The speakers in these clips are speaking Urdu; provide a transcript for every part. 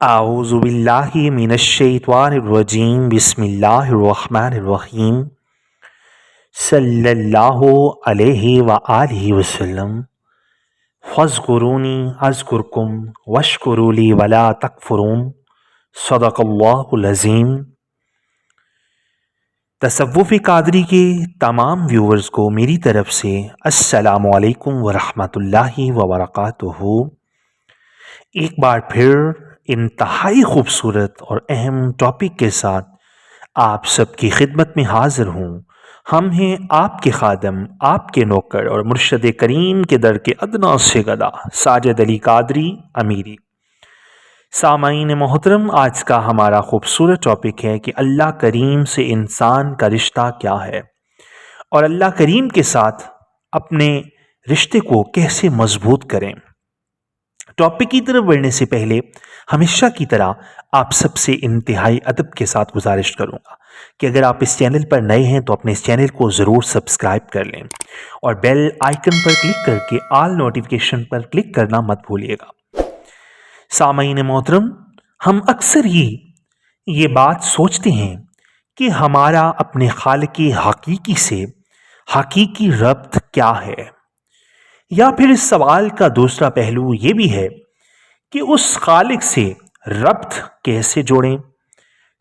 اعوذ باللہ من الشیطان الرجیم بسم اللہ الرحمن الرحیم صلی اللہ علیہ وآلہ وسلم فاذکرونی اذکرکم واشکروا لی ولا تکفرون صدق اللہ العظیم۔ تصوف قادری کے تمام ویورز کو میری طرف سے السلام علیکم ورحمۃ اللہ وبرکاتہ۔ ایک بار پھر انتہائی خوبصورت اور اہم ٹاپک کے ساتھ آپ سب کی خدمت میں حاضر ہوں۔ ہم ہیں آپ کے خادم، آپ کے نوکر اور مرشد کریم کے در کے ادنا سے گدا ساجد علی قادری امیری۔ سامعین محترم، آج کا ہمارا خوبصورت ٹاپک ہے کہ اللہ کریم سے انسان کا رشتہ کیا ہے اور اللہ کریم کے ساتھ اپنے رشتے کو کیسے مضبوط کریں۔ ٹاپک کی طرف بڑھنے سے پہلے ہمیشہ کی طرح آپ سب سے انتہائی ادب کے ساتھ گزارش کروں گا کہ اگر آپ اس چینل پر نئے ہیں تو اپنے اس چینل کو ضرور سبسکرائب کر لیں اور بیل آئیکن پر کلک کر کے آل نوٹیفیکیشن پر کلک کرنا مت بھولیے گا۔ سامعین محترم، ہم اکثر ہی یہ بات سوچتے ہیں کہ ہمارا اپنے خالق حقیقی سے حقیقی ربط کیا ہے، یا پھر اس سوال کا دوسرا پہلو یہ بھی ہے کہ اس خالق سے ربط کیسے جوڑیں۔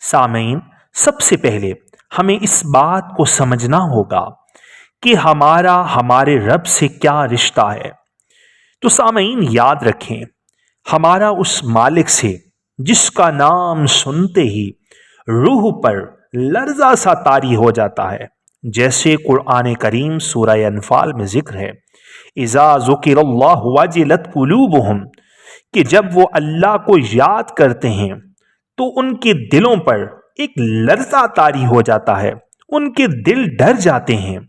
سامعین، سب سے پہلے ہمیں اس بات کو سمجھنا ہوگا کہ ہمارا ہمارے رب سے کیا رشتہ ہے۔ تو سامعین یاد رکھیں، ہمارا اس مالک سے جس کا نام سنتے ہی روح پر لرزہ سا طاری ہو جاتا ہے، جیسے قرآن کریم سورہ انفال میں ذکر ہے، اذا ذکر اللہ وجلت قلوبہم، کہ جب وہ اللہ کو یاد کرتے ہیں تو ان کے دلوں پر ایک لرزہ طاری ہو جاتا ہے، ان کے دل ڈر جاتے ہیں۔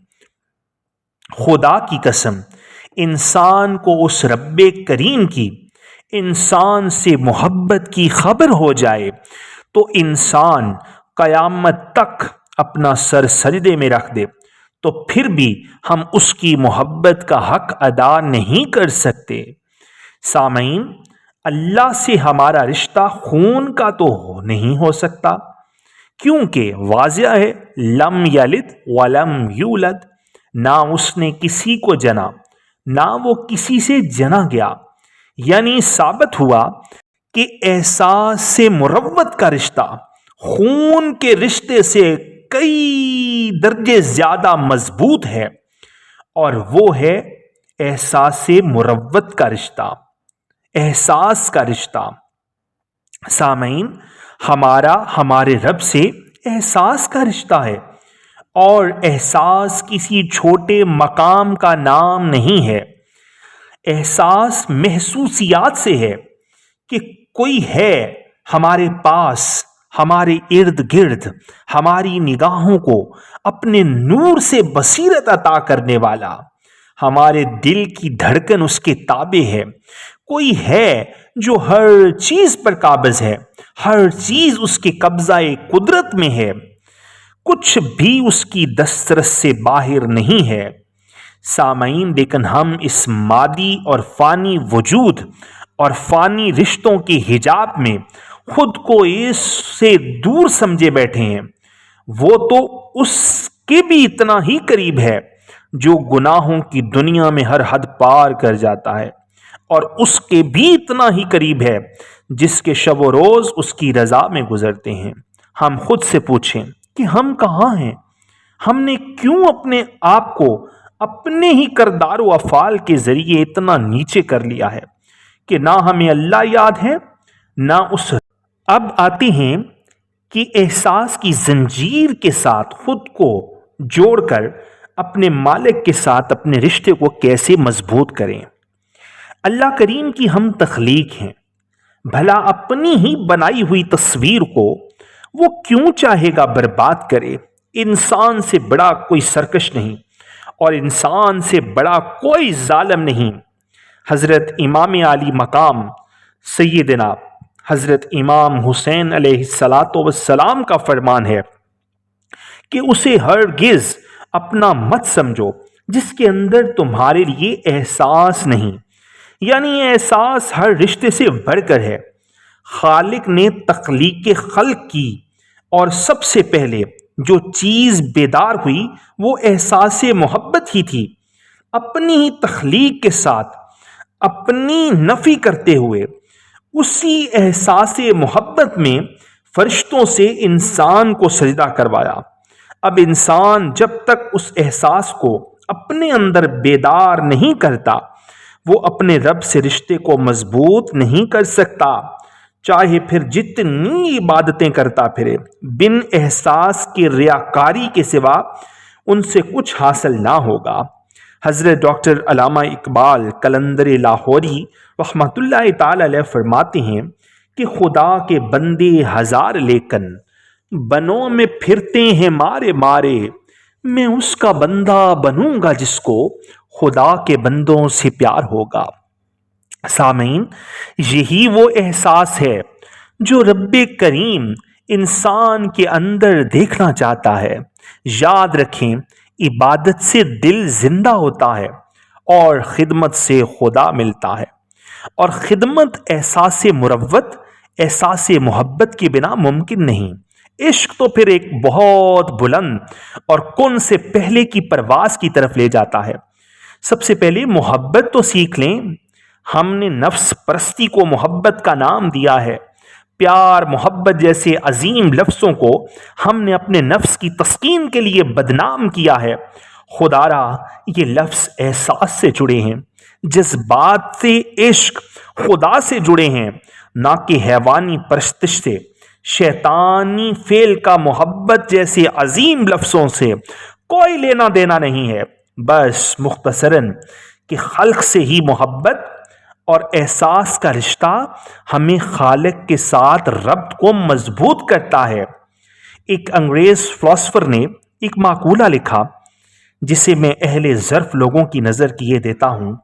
خدا کی قسم، انسان کو اس رب کریم کی انسان سے محبت کی خبر ہو جائے تو انسان قیامت تک اپنا سر سجدے میں رکھ دے تو پھر بھی ہم اس کی محبت کا حق ادا نہیں کر سکتے۔ سامعین، اللہ سے ہمارا رشتہ خون کا تو نہیں ہو سکتا، کیونکہ واضح ہے لم یلد ولم یولد، نہ اس نے کسی کو جنا نہ وہ کسی سے جنا گیا، یعنی ثابت ہوا کہ احساس سے مروت کا رشتہ خون کے رشتے سے کئی درجے زیادہ مضبوط ہے، اور وہ ہے احساس سے مروت کا رشتہ، احساس کا رشتہ۔ سامعین، ہمارا ہمارے رب سے احساس کا رشتہ ہے، اور احساس کسی چھوٹے مقام کا نام نہیں ہے۔ احساس محسوسیات سے ہے کہ کوئی ہے ہمارے پاس، ہمارے ارد گرد، ہماری نگاہوں کو اپنے نور سے بصیرت عطا کرنے والا، ہمارے دل کی دھڑکن اس کے تابع ہے۔ کوئی ہے جو ہر چیز پر قابض ہے، ہر چیز اس کے قبضہ قدرت میں ہے، کچھ بھی اس کی دسترس سے باہر نہیں ہے۔ سامعین، لیکن ہم اس مادی اور فانی وجود اور فانی رشتوں کے حجاب میں خود کو اس سے دور سمجھے بیٹھے ہیں۔ وہ تو اس کے بھی اتنا ہی قریب ہے جو گناہوں کی دنیا میں ہر حد پار کر جاتا ہے، اور اس کے بھی اتنا ہی قریب ہے جس کے شب و روز اس کی رضا میں گزرتے ہیں۔ ہم خود سے پوچھیں کہ ہم کہاں ہیں؟ ہم نے کیوں اپنے آپ کو اپنے ہی کردار و افعال کے ذریعے اتنا نیچے کر لیا ہے کہ نہ ہمیں اللہ یاد ہے نہ اس۔ اب آتے ہیں کہ احساس کی زنجیر کے ساتھ خود کو جوڑ کر اپنے مالک کے ساتھ اپنے رشتے کو کیسے مضبوط کریں۔ اللہ کریم کی ہم تخلیق ہیں، بھلا اپنی ہی بنائی ہوئی تصویر کو وہ کیوں چاہے گا برباد کرے؟ انسان سے بڑا کوئی سرکش نہیں اور انسان سے بڑا کوئی ظالم نہیں۔ حضرت امام عالی مقام سیدنا حضرت امام حسین علیہ السلام کا فرمان ہے کہ اسے ہرگز اپنا مت سمجھو جس کے اندر تمہارے لیے احساس نہیں، یعنی احساس ہر رشتے سے بڑھ کر ہے، خالق نے تخلیق خلق کی اور سب سے پہلے جو چیز بیدار ہوئی وہ احساس محبت ہی تھی۔ اپنی ہی تخلیق کے ساتھ اپنی نفی کرتے ہوئے اسی احساس محبت میں فرشتوں سے انسان کو سجدہ کروایا۔ اب انسان جب تک اس احساس کو اپنے اندر بیدار نہیں کرتا وہ اپنے رب سے رشتے کو مضبوط نہیں کر سکتا، چاہے پھر جتنی عبادتیں کرتا پھرے، بن احساس کی ریاکاری کے سوا ان سے کچھ حاصل نہ ہوگا۔ حضرت ڈاکٹر علامہ اقبال قلندر لاہوری رحمۃ اللہ تعالی علیہ فرماتے ہیں کہ خدا کے بندے ہزار لیکن بنوں میں پھرتے ہیں مارے مارے، میں اس کا بندہ بنوں گا جس کو خدا کے بندوں سے پیار ہوگا۔ سامعین، یہی وہ احساس ہے جو رب کریم انسان کے اندر دیکھنا چاہتا ہے۔ یاد رکھیں، عبادت سے دل زندہ ہوتا ہے اور خدمت سے خدا ملتا ہے، اور خدمت احساس مروت، احساس محبت کے بنا ممکن نہیں۔ عشق تو پھر ایک بہت بلند اور کن سے پہلے کی پرواز کی طرف لے جاتا ہے۔ سب سے پہلے محبت تو سیکھ لیں۔ ہم نے نفس پرستی کو محبت کا نام دیا ہے۔ پیار، محبت جیسے عظیم لفظوں کو ہم نے اپنے نفس کی تسکین کے لیے بدنام کیا ہے۔ خدا را یہ لفظ احساس سے جڑے ہیں، جذبات سے، عشق خدا سے جڑے ہیں، نہ کہ حیوانی پرستش سے۔ شیطانی فعل کا محبت جیسے عظیم لفظوں سے کوئی لینا دینا نہیں ہے۔ بس مختصراً کہ خلق سے ہی محبت اور احساس کا رشتہ ہمیں خالق کے ساتھ ربط کو مضبوط کرتا ہے۔ ایک انگریز فلاسفر نے ایک مقولہ لکھا جسے میں اہل ظرف لوگوں کی نظر کیے دیتا ہوں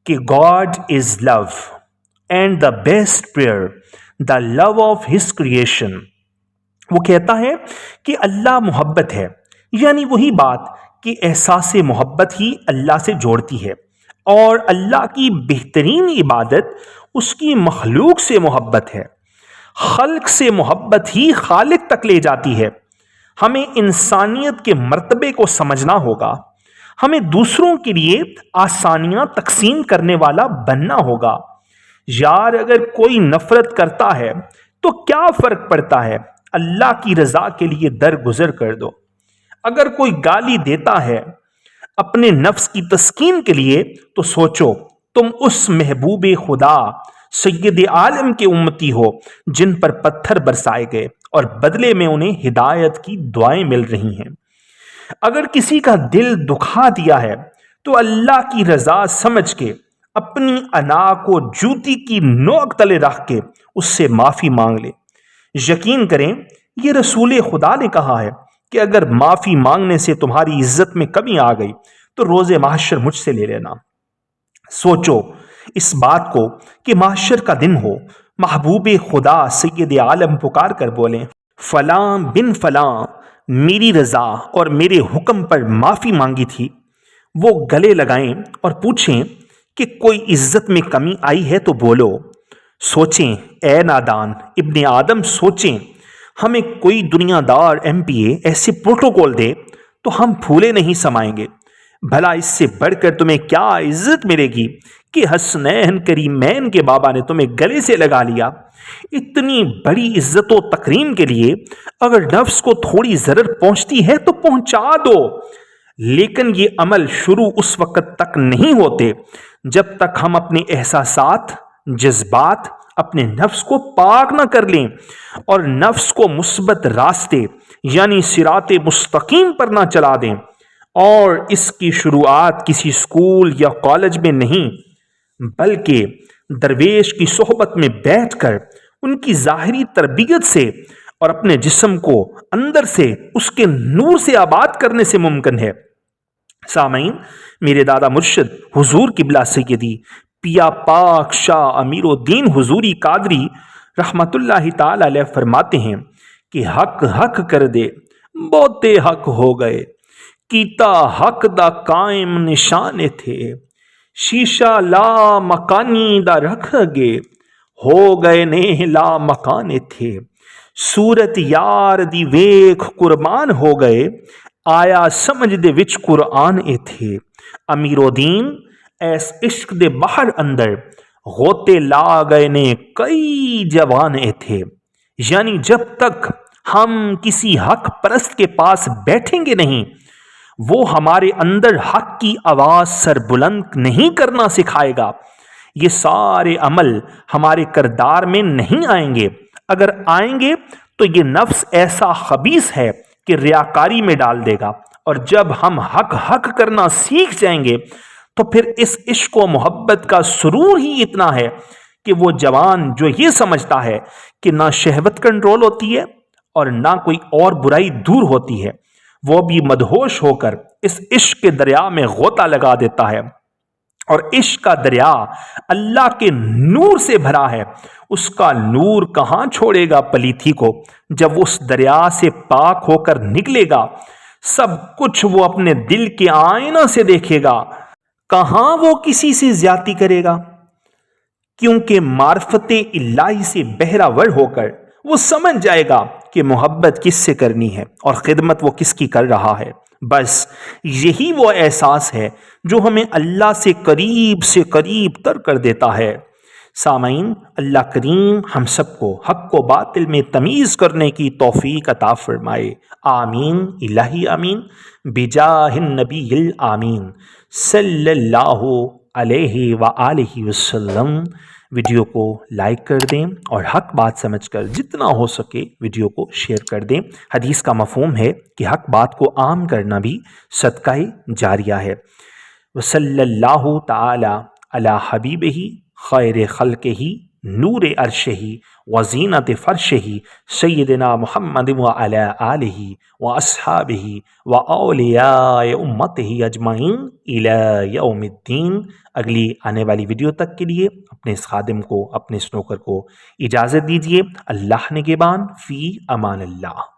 کہ God is love and the best prayer the love of his creation۔ وہ کہتا ہے کہ اللہ محبت ہے، یعنی وہی بات کہ احساس محبت ہی اللہ سے جوڑتی ہے، اور اللہ کی بہترین عبادت اس کی مخلوق سے محبت ہے۔ خلق سے محبت ہی خالق تک لے جاتی ہے۔ ہمیں انسانیت کے مرتبے کو سمجھنا ہوگا، ہمیں دوسروں کے لیے آسانیاں تقسیم کرنے والا بننا ہوگا۔ یار اگر کوئی نفرت کرتا ہے تو کیا فرق پڑتا ہے، اللہ کی رضا کے لیے درگزر کر دو۔ اگر کوئی گالی دیتا ہے اپنے نفس کی تسکین کے لیے تو سوچو تم اس محبوب خدا سید عالم کے امتی ہو جن پر پتھر برسائے گئے اور بدلے میں انہیں ہدایت کی دعائیں مل رہی ہیں۔ اگر کسی کا دل دکھا دیا ہے تو اللہ کی رضا سمجھ کے اپنی انا کو جوتی کی نوک تلے رکھ کے اس سے معافی مانگ لے۔ یقین کریں یہ رسول خدا نے کہا ہے کہ اگر معافی مانگنے سے تمہاری عزت میں کمی آ گئی تو روز محشر مجھ سے لے لینا۔ سوچو اس بات کو کہ محشر کا دن ہو، محبوب خدا سید عالم پکار کر بولیں فلاں بن فلاں میری رضا اور میرے حکم پر معافی مانگی تھی، وہ گلے لگائیں اور پوچھیں کہ کوئی عزت میں کمی آئی ہے تو بولو۔ سوچیں اے نادان ابن آدم، سوچیں ہمیں کوئی دنیا دار ایم پی اے ایسے پروٹوکول دے تو ہم پھولے نہیں سمائیں گے۔ بھلا اس سے بڑھ کر تمہیں کیا عزت ملے گی کہ حسنین کریمین کے بابا نے تمہیں گلے سے لگا لیا۔ اتنی بڑی عزت و تکریم کے لیے اگر نفس کو تھوڑی ضرر پہنچتی ہے تو پہنچا دو، لیکن یہ عمل شروع اس وقت تک نہیں ہوتے جب تک ہم اپنے احساسات، جذبات، اپنے نفس کو پاک نہ کر لیں اور نفس کو مثبت راستے یعنی صراط مستقیم پر نہ چلا دیں۔ اور اس کی شروعات کسی اسکول یا کالج میں نہیں بلکہ درویش کی صحبت میں بیٹھ کر ان کی ظاہری تربیت سے اور اپنے جسم کو اندر سے اس کے نور سے آباد کرنے سے ممکن ہے۔ سامعین، میرے دادا مرشد حضور قبلہ سیدی پیا پاک شاہ امیر الدین حضوری قادری رحمت اللہ تعالی علیہ فرماتے ہیں کہ حق حق کر دے بہتے حق ہو گئے، کیتا حق دا قائم نشانے تھے، شیشہ لا مکانی دا رکھ گے، ہو گئے نے لا مکانے تھے، صورت یار دی ویکھ قربان ہو گئے، آیا سمجھ دے وچ قرآن اے تھے، امیر و دین ایس عشق دے بحر اندر غوطے لا گئے نے کئی جوان اے تھے۔ یعنی جب تک ہم کسی حق پرست کے پاس بیٹھیں گے نہیں، وہ ہمارے اندر حق کی آواز سر بلند نہیں کرنا سکھائے گا، یہ سارے عمل ہمارے کردار میں نہیں آئیں گے۔ اگر آئیں گے تو یہ نفس ایسا خبیث ہے کہ ریاکاری میں ڈال دے گا، اور جب ہم حق کرنا سیکھ جائیں گے تو پھر اس عشق و محبت کا سرور ہی اتنا ہے کہ وہ جوان جو یہ سمجھتا ہے کہ نہ شہوت کنٹرول ہوتی ہے اور نہ کوئی اور برائی دور ہوتی ہے، وہ بھی مدہوش ہو کر اس عشق کے دریا میں غوطہ لگا دیتا ہے۔ اور عشق کا دریا اللہ کے نور سے بھرا ہے، اس کا نور کہاں چھوڑے گا پلیتھی کو؟ جب وہ اس دریا سے پاک ہو کر نکلے گا، سب کچھ وہ اپنے دل کے آئینہ سے دیکھے گا، کہاں وہ کسی سے زیادتی کرے گا؟ کیونکہ معرفت الہی سے بہرہ ور ہو کر وہ سمجھ جائے گا کہ محبت کس سے کرنی ہے اور خدمت وہ کس کی کر رہا ہے۔ بس یہی وہ احساس ہے جو ہمیں اللہ سے قریب تر کر دیتا ہے۔ سامعین، اللہ کریم ہم سب کو حق و باطل میں تمیز کرنے کی توفیق عطا فرمائے، آمین الہی آمین، بجاہ النبی الامین صلی اللہ علیہ وآلہ وسلم۔ ویڈیو کو لائک کر دیں اور حق بات سمجھ کر جتنا ہو سکے ویڈیو کو شیئر کر دیں۔ حدیث کا مفہوم ہے کہ حق بات کو عام کرنا بھی صدقہ جاریہ ہے۔ وصلی اللہ تعالی علی حبیبہ خیر خلقہ نور عرشہ وزینت فرشہ سیدنا محمد وعلی آلہ واصحابہ واولیاء امتہ اجمعین الی یوم الدین۔ اگلی آنے والی ویڈیو تک کے لیے اپنے اس خادم کو، اپنے اس نوکر کو اجازت دیجیے۔ اللہ نگہبان، فی امان اللہ۔